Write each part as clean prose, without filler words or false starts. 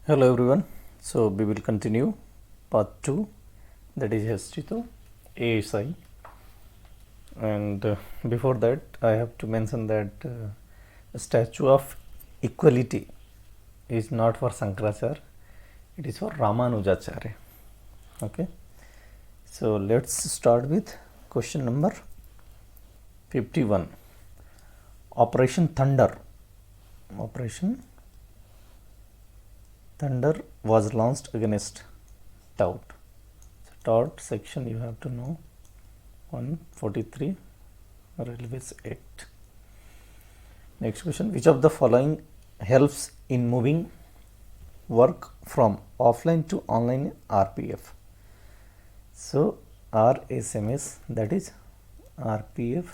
Hello everyone. So we will continue part 2, that is ASI.2 ASI, and before that I have to mention that the statue of equality is not for Sankaracharya, it is for Ramanujacharya. Okay, so let's start with question number 51. Operation Thunder was launched against tout. So tout section you have to know 143 Railways Act. Next question, which of the following helps in moving work from offline to online RPF? So RSMS, that is RPF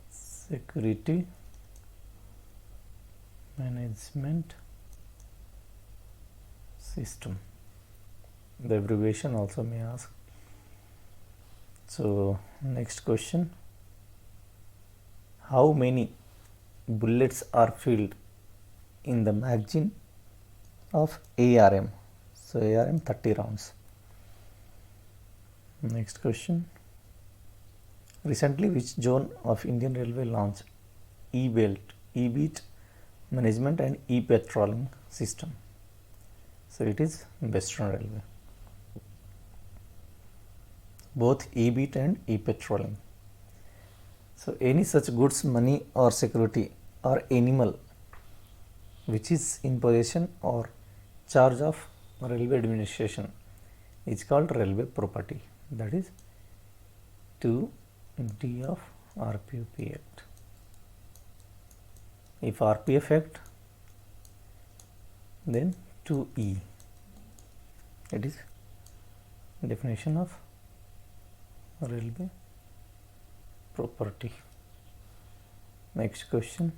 Security Management System. The abbreviation also may ask. So next question, how many bullets are filled in the magazine of ARM? So ARM 30 rounds. Next question, recently which zone of Indian Railway launched e-beat management and e-patrolling system? So it is Western Railway. Both e-beat and e-patrolling. So any such goods, money or security or animal which is in possession or charge of railway administration is called railway property. That is 2D of RPF Act. If RPF Act, then 2E. It is definition of railway property. Next question,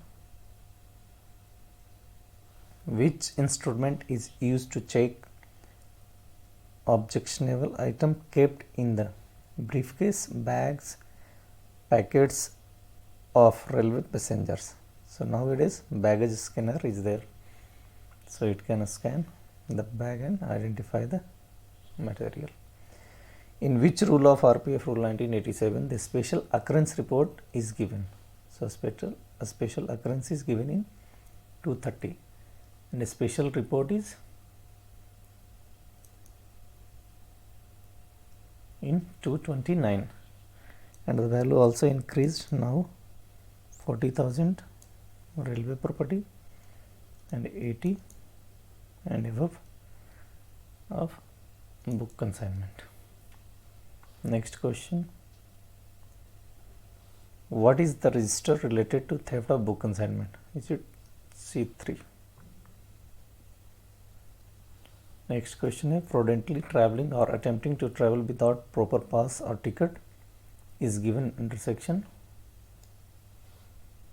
which instrument is used to check objectionable item kept in the briefcase, bags, packets of railway passengers? So nowadays baggage scanner is there, so it can scan the bag and identify the material. In which rule of RPF rule 1987 the special occurrence report is given? So a special occurrence is given in 230 and a special report is in 229, and the value also increased, now 40,000 railway property and 80 and above of book consignment. Next question, what is the register related to theft of book consignment? Is it C3? Next question is, fraudulently traveling or attempting to travel without proper pass or ticket is given under section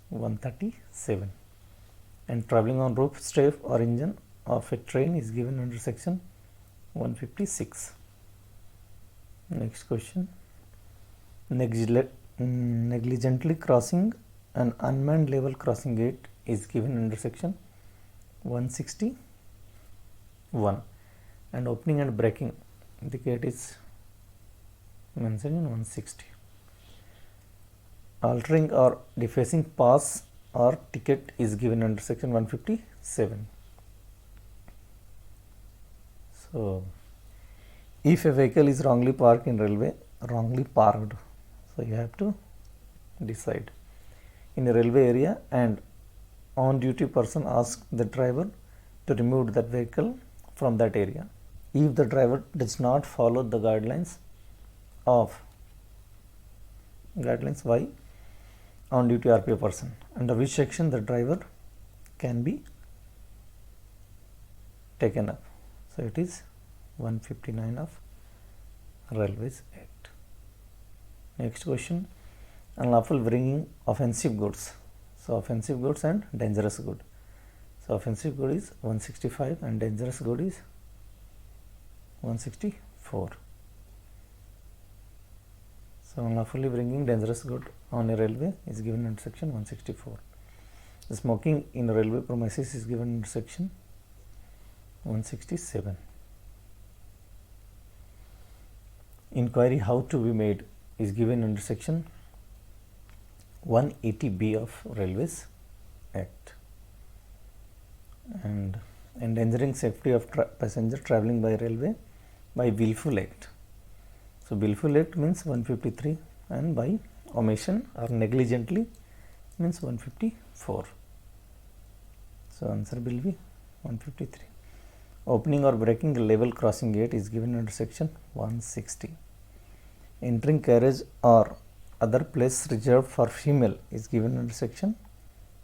137, and traveling on roof, staff or engine of a train is given under section 156. Next question, negligently crossing an unmanned level crossing gate is given under section 161, and opening and breaking the gate is mentioned in 160. Altering or defacing pass or ticket is given under section 157. So if a vehicle is wrongly parked in railway, so you have to decide in a railway area, and on duty person asks the driver to remove that vehicle from that area. If the driver does not follow the guidelines by on duty RPF person, under which section the driver can be taken up? So it is 159 of Railways Act. Next question, unlawful bringing offensive goods. So offensive goods and dangerous good. So offensive good is 165 and dangerous good is 164. So unlawfully bringing dangerous good on a railway is given under section 164. The smoking in railway premises is given under section 167. Inquiry how to be made is given under section 180B of Railways Act. And endangering safety of passenger travelling by railway by willful act. So willful act means 153, and by omission or negligently means 154. So answer will be 153. Opening or breaking a level crossing gate is given under section 160. Entering carriage or other place reserved for female is given under section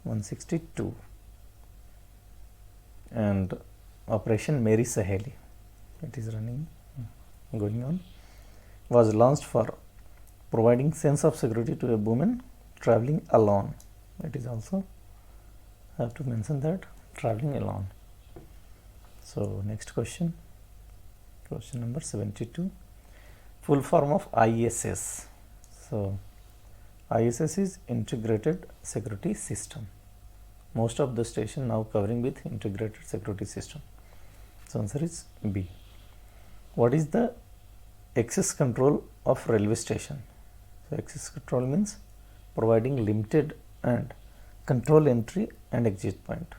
162. And Operation Mary Saheli, it is going on, was launched for providing sense of security to a woman traveling alone. It is also have to mention that traveling alone. So next question number 72. Full form of ISS. So ISS is Integrated Security System. Most of the station now covering with integrated security system. So answer is B. What is the access control of railway station? So access control means providing limited and control entry and exit point.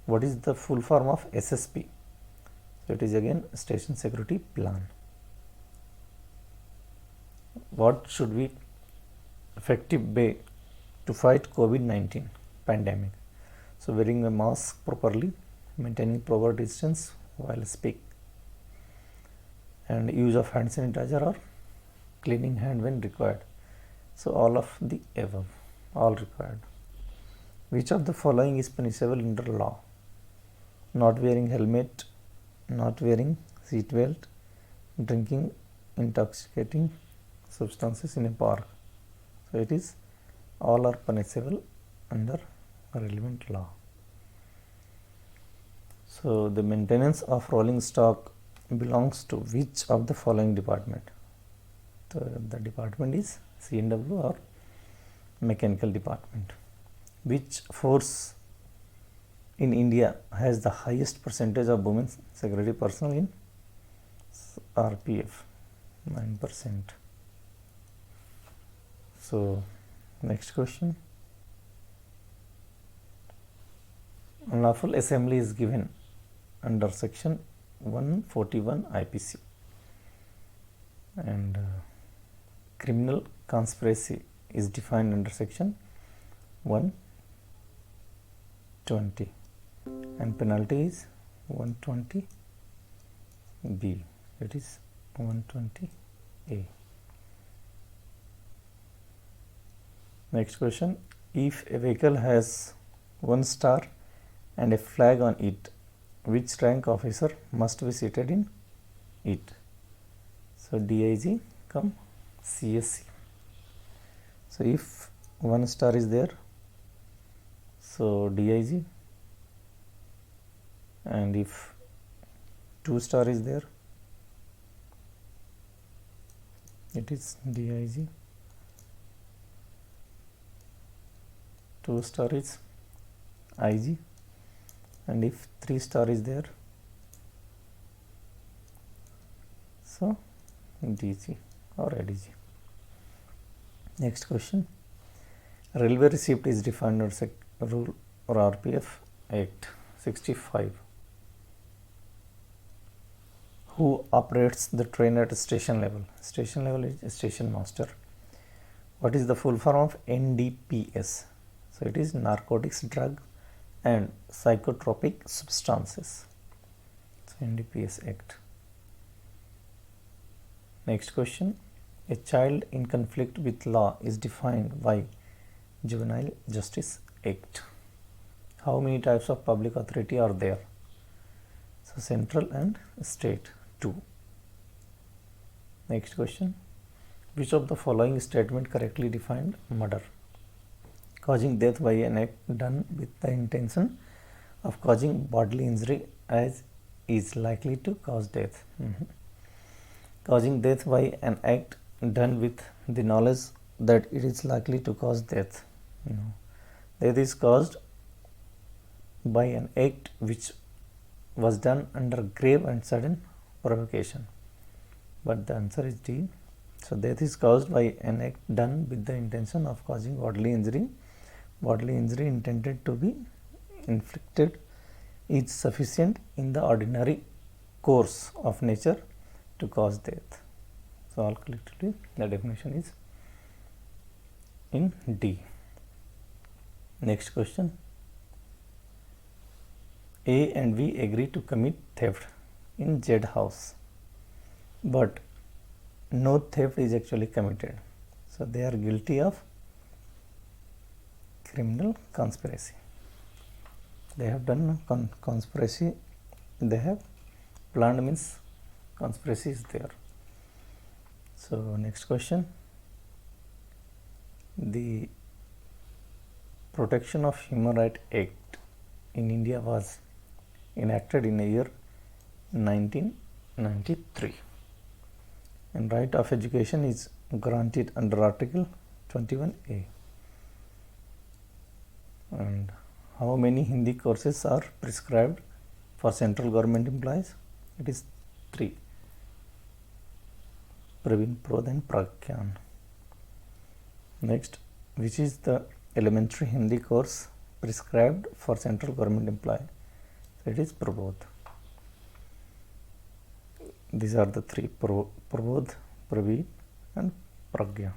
What is the full form of SSP? So it is again station security plan. What should be effective way to fight COVID-19 pandemic? So wearing a mask properly, maintaining proper distance while speak, and use of hand sanitizer or cleaning hand when required. So all of the above, all required. Which of the following is punishable under law? Not wearing helmet, not wearing seat belt, drinking intoxicating substances in a park. So it is all are punishable under relevant law. So the maintenance of rolling stock belongs to which of the following department? The department is C&W or mechanical department. Which force in India has the highest percentage of women security personnel in RPF? 9%. So next question. Unlawful assembly is given under section 141 IPC, and criminal conspiracy is defined under section 120, and penalty is 120B. It is 120A. Next question. If a vehicle has 1 star and a flag on it, which rank officer must be seated in it? So DIG come CSC. So if 1 star is there, so DIG, and if 2 star is there, it is DIG. 2 star is IG, and if 3 star is there, so DG or ADG. Next question. Railway receipt is defined under rule or RPF Act 65. Who operates the train at station level? Station level is a station master. What is the full form of NDPS? So it is narcotics, drug and psychotropic substances. So NDPS Act. Next question. A child in conflict with law is defined by Juvenile Justice Act. How many types of public authority are there? So central and state, 2. Next question. Which of the following statement correctly defined murder? Causing death by an act done with the intention of causing bodily injury as is likely to cause death. Causing death by an act done with the knowledge that it is likely to cause death. Death is caused by an act which was done under grave and sudden provocation? But the answer is D. So death is caused by an act done with the intention of causing bodily injury. Bodily injury intended to be inflicted is sufficient in the ordinary course of nature to cause death. So all collectively the definition is in D. Next question. A and B agree to commit theft in Z house, but no theft is actually committed. So they are guilty of criminal conspiracy. They have done conspiracy. They have planned means conspiracy is there. So next question. The Protection of Human Rights Act in India was enacted in the year 1993, and right of education is granted under Article 21A. And how many Hindi courses are prescribed for central government employees? It is 3. Praveen, Prod and Pragyan. Next, which is the elementary Hindi course prescribed for central government employee? So it is Prabodh. These are the 3: Prabodh, Praveen and Pragya.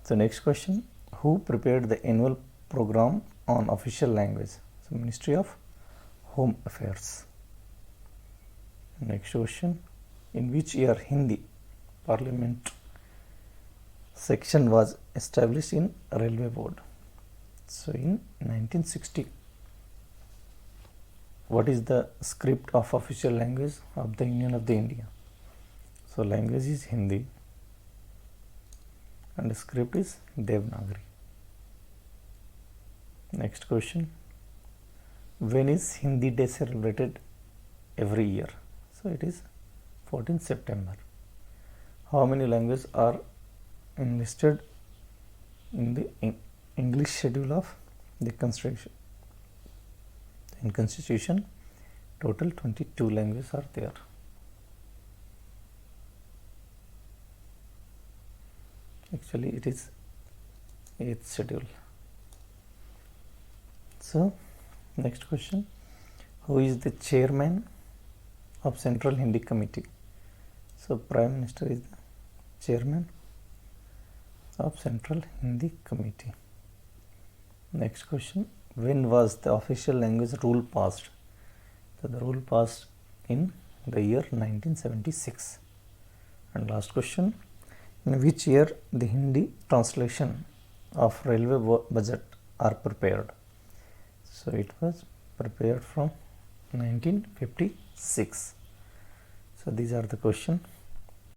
So next question. Who prepared the annual program on official language? So Ministry of Home Affairs. Next question. In which year Hindi Parliament section was established in Railway Board? So in 1960. What is the script of official language of the Union of the India? So language is Hindi and the script is Devanagari. Next question. When is Hindi Day celebrated every year? So it is 14th September. How many languages are enlisted in the English schedule of the Constitution? In Constitution, total 22 languages are there. Actually, it is 8th schedule. So, next question. Who is the chairman of Central Hindi Committee? So, Prime Minister is the chairman of Central Hindi Committee. Next question. When was the official language rule passed? So, the rule passed in the year 1976. And last question. In which year the Hindi translation of railway budget are prepared? So, it was prepared from 1956. So, these are the questions.